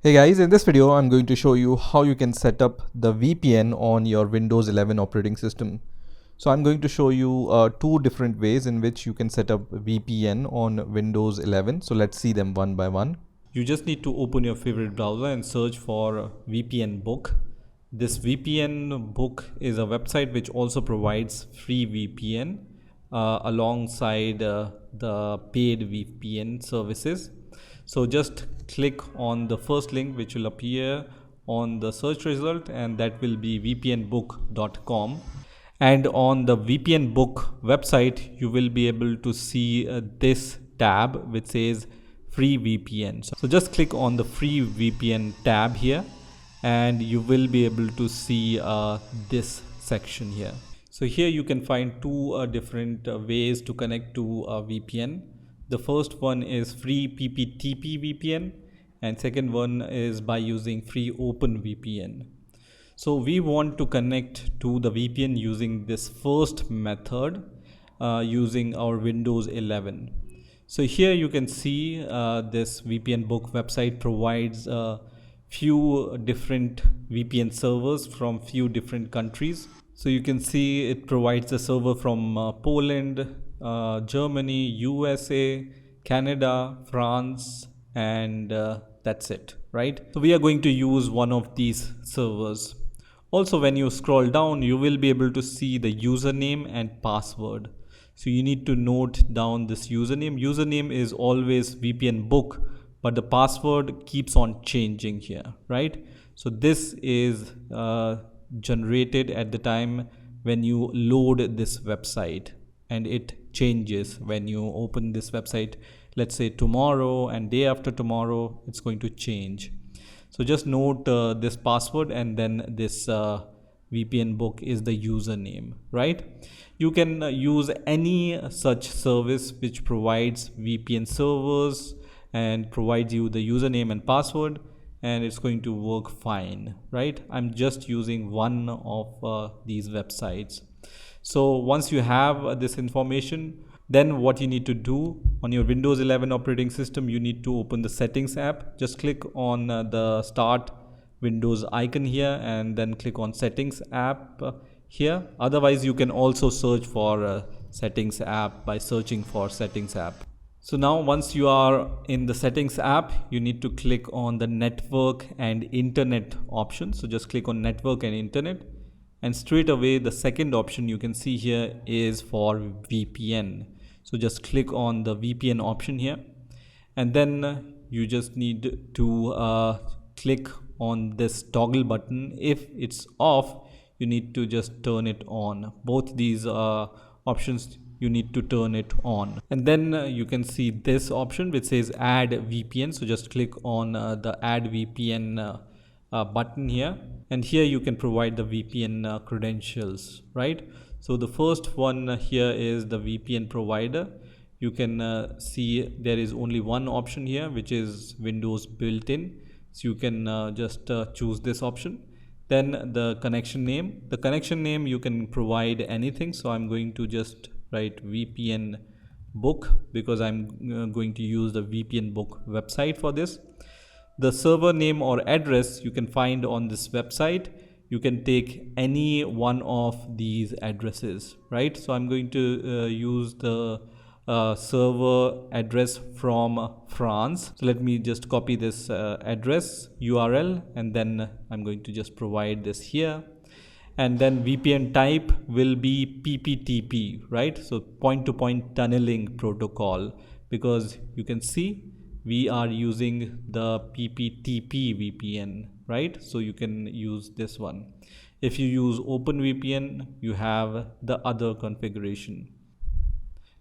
Hey guys, in this video I'm going to show you how you can set up the VPN on your Windows 11 operating system. So I'm going to show you two different ways in which you can set up VPN on Windows 11. So let's see them one by one. You just need to open your favorite browser and search for VPN book. This VPN book is a website which also provides free VPN alongside the paid VPN services. So just click on the first link which will appear on the search result, and that will be vpnbook.com. And on the VPN book website you will be able to see this tab which says free VPN. So just click on the free VPN tab here and you will be able to see this section here. So here you can find two different ways to connect to a VPN. The first one is free PPTP VPN and second one is by using free OpenVPN. So we want to connect to the VPN using this first method using our Windows 11. So here you can see this VPN book website provides a few different VPN servers from few different countries. So you can see it provides a server from Poland, Germany, USA, Canada, France, and that's it, right? So we are going to use one of these servers. Also, when you scroll down, you will be able to see the username and password. So you need to note down this username. Username is always VPN book, but the password keeps on changing here, right? So this is generated at the time when you load this website, and it changes when you open this website. Let's say tomorrow and day after tomorrow, it's going to change. So just note this password, and then this VPN book is the username, right? You can use any such service which provides VPN servers and provides you the username and password, and it's going to work fine, right? I'm just using one of these websites. So once you have this information, then what you need to do on your Windows 11 operating system, you need to open the settings app. Just click on the start Windows icon here and then click on settings app here. Otherwise you can also search for settings app by searching for settings app. So now once you are in the settings app, you need to click on the network and internet option. So just click on network and internet, and straight away the second option you can see here is for VPN. So just click on the VPN option here, and then you just need to click on this toggle button. If it's off, you need to just turn it on. Both these options you need to turn it on, and then you can see this option which says add VPN. So just click on the add VPN button here, and here you can provide the VPN credentials, right? So the first one here is the VPN provider. You can see there is only one option here which is Windows built-in, so you can just choose this option. Then the connection name you can provide anything. So I'm going to just write VPN book because I'm going to use the VPN book website for this. The server name or address you can find on this website. You can take any one of these addresses, right? So I'm going to use the server address from France. So let me just copy this address URL, and then I'm going to just provide this here. And then VPN type will be PPTP, right? So point to point tunneling protocol, because you can see we are using the PPTP VPN, right? So you can use this one. If you use OpenVPN, you have the other configuration.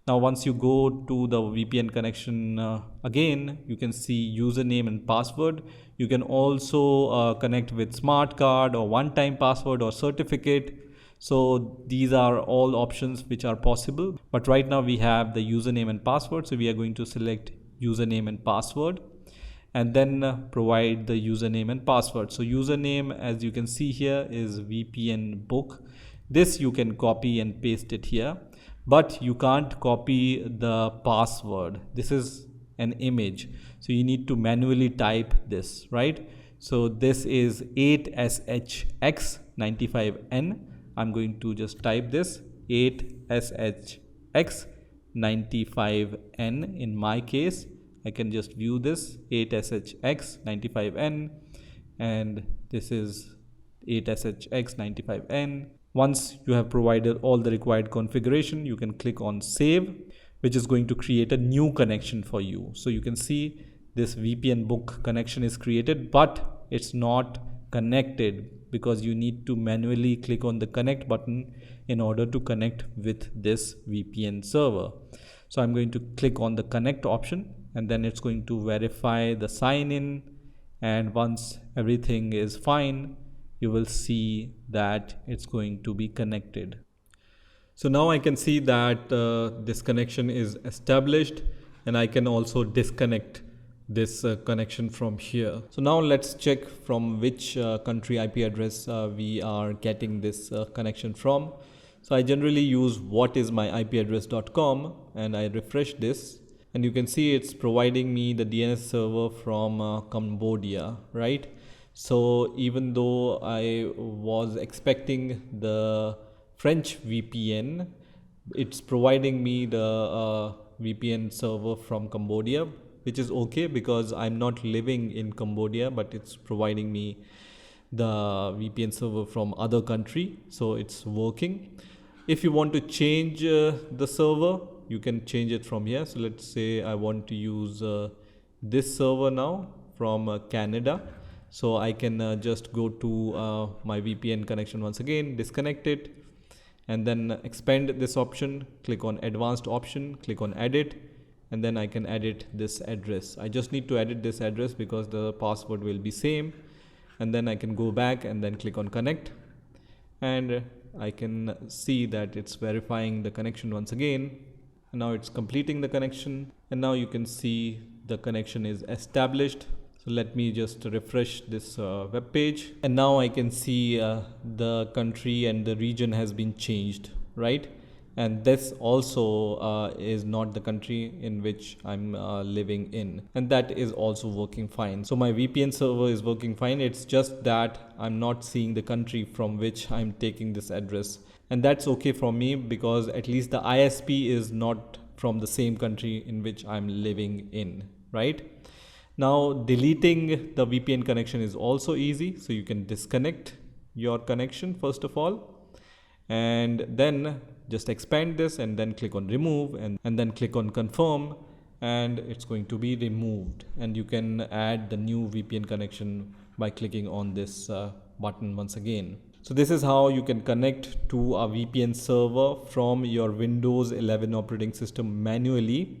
Now once you go to the VPN connection again, you can see username and password. You can also connect with smart card or one-time password or certificate. So these are all options which are possible, but right now we have the username and password. So we are going to select username and password, and then provide the username and password. So username, as you can see here, is VPN book. This you can copy and paste it here, but you can't copy the password. This is an image. So you need to manually type this, right? So this is 8SHX95N. I'm going to just type this 8SHX95N. In my case, I can just view this 8SHX95N, and this is 8SHX95N. Once you have provided all the required configuration, you can click on save, which is going to create a new connection for you. So you can see this VPN book connection is created, but it's not connected because you need to manually click on the connect button in order to connect with this VPN server. So I'm going to click on the connect option, and then it's going to verify the sign in. And once everything is fine, you will see that it's going to be connected. So now I can see that this connection is established, and I can also disconnect this connection from here. So now let's check from which country IP address we are getting this connection from. So I generally use whatismyipaddress.com, and I refresh this, and you can see it's providing me the DNS server from Cambodia, right? So even though I was expecting the French VPN, it's providing me the VPN server from Cambodia, which is okay because I'm not living in Cambodia, but it's providing me the VPN server from other country, so it's working. If you want to change the server, you can change it from here. So let's say I want to use this server now from Canada. So I can just go to my VPN connection once again, disconnect it, and then expand this option, click on advanced option, click on edit, and then I can edit this address. I just need to edit this address because the password will be same, and then I can go back and then click on connect, and I can see that it's verifying the connection once again. And now it's completing the connection, and now you can see the connection is established. So let me just refresh this web page, and now I can see the country and the region has been changed, right? And this also is not the country in which I'm living in, and that is also working fine. So my VPN server is working fine. It's just that I'm not seeing the country from which I'm taking this address, and that's okay for me because at least the ISP is not from the same country in which I'm living in, right? Now deleting the VPN connection is also easy. So you can disconnect your connection first of all, and then just expand this and then click on remove, and then click on confirm, and it's going to be removed. And you can add the new VPN connection by clicking on this button once again. So this is how you can connect to a VPN server from your Windows 11 operating system manually.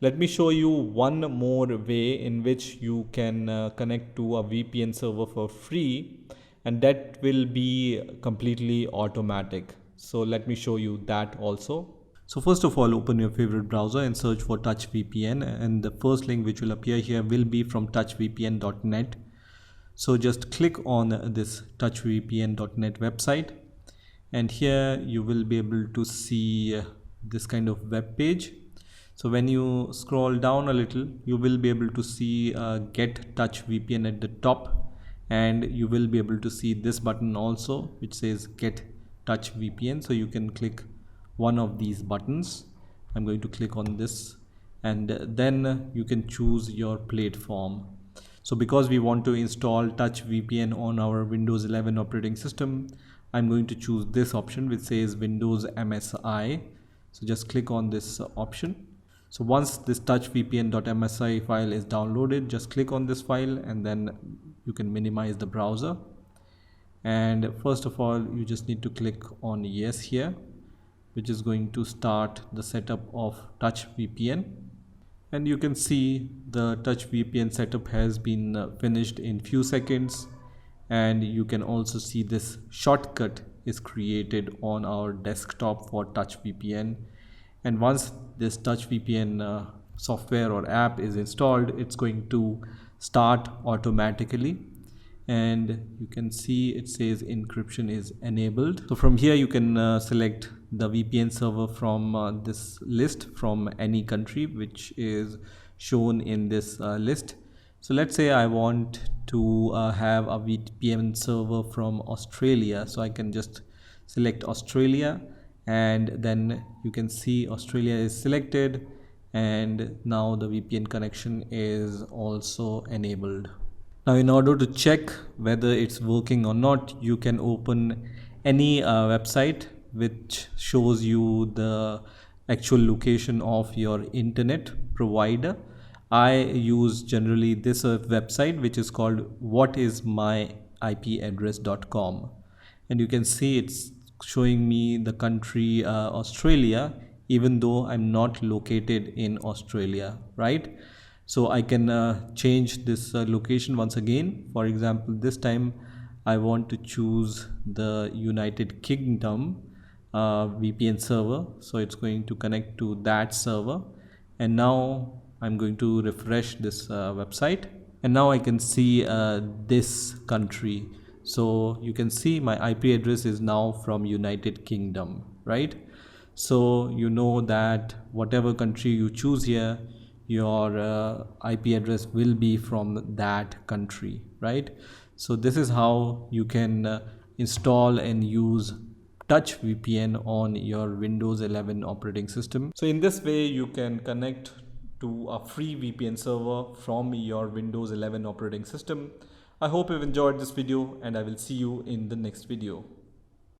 Let me show you one more way in which you can connect to a VPN server for free, and that will be completely automatic. So let me show you that also. So first of all, open your favorite browser and search for TouchVPN, and the first link which will appear here will be from touchvpn.net. So just click on this touchvpn.net website, and here you will be able to see this kind of web page. So when you scroll down a little, you will be able to see Get Touch VPN at the top, and you will be able to see this button also which says Get Touch VPN. So you can click one of these buttons. I'm going to click on this, and then you can choose your platform. So because we want to install Touch VPN on our Windows 11 operating system, I'm going to choose this option which says Windows MSI. So just click on this option. So once this touchvpn.msi file is downloaded, just click on this file, and then you can minimize the browser. And first of all, you just need to click on yes here, which is going to start the setup of TouchVPN. And you can see the TouchVPN setup has been finished in few seconds, and you can also see this shortcut is created on our desktop for TouchVPN. And once this TouchVPN software or app is installed, it's going to start automatically, and you can see it says encryption is enabled. So from here you can select the VPN server from this list from any country which is shown in this list. So let's say I want to have a VPN server from Australia, so I can just select Australia, and then you can see Australia is selected, and now the VPN connection is also enabled. Now, in order to check whether it's working or not, you can open any website which shows you the actual location of your internet provider. I use generally this website, which is called whatismyipaddress.com, and you can see it's showing me the country Australia, even though I'm not located in Australia, right? So I can change this location once again. For example, this time I want to choose the United Kingdom VPN server, so it's going to connect to that server, and now I'm going to refresh this website, and now I can see this country. So you can see my IP address is now from United Kingdom, right? So you know that whatever country you choose here, your IP address will be from that country, right? So this is how you can install and use touch VPN on your Windows 11 operating system. So in this way you can connect to a free VPN server from your Windows 11 operating system. I hope you've enjoyed this video, and I will see you in the next video.